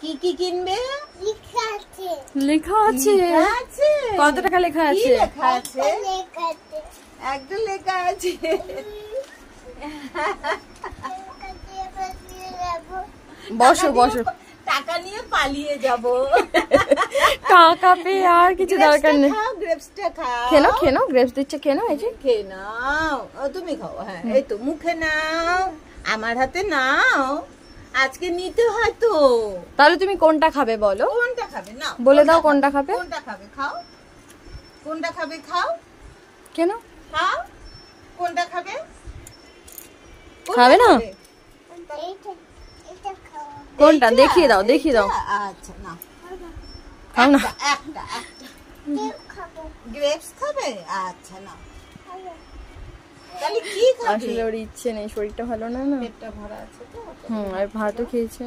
কি কি কিনবে? লেখা আছে। কত টাকা লেখা আছে? একটা লেখা আছে। বসো বসো। টাকা নিয়ে পালিয়ে যাব। টাকা পেয়ে আর কিছু দরকার নেই। গ্রেপসটা খাও। খেনো গ্রেপস দিচ্ছে, খেনো। এই যে খেয়ে নাও। তুমি খাও। হ্যাঁ এই তো মুখে নাও, আমার হাতে নাও। আজকে নিতে হয় তো। তাহলে তুমি কোনটা খাবে বলো? কোনটা খাবে? নাও বলে দাও কোনটা খাবে। কোনটা খাবে? খাও। কোনটা খাবে? খাও। কেন খাও। কোনটা খাবে? খাবে না? কোনটা দেখিয়ে দাও, দেখিয়ে দাও। আচ্ছা না, খাও না। একটা গ্রেপস খাবে? আচ্ছা না, তাহলে কি খাবে? আসলে ওর ইচ্ছে নেই, শরীরটা ভালো না। পেটটা ভরা আছে তো। আর ভাতও খেয়েছে।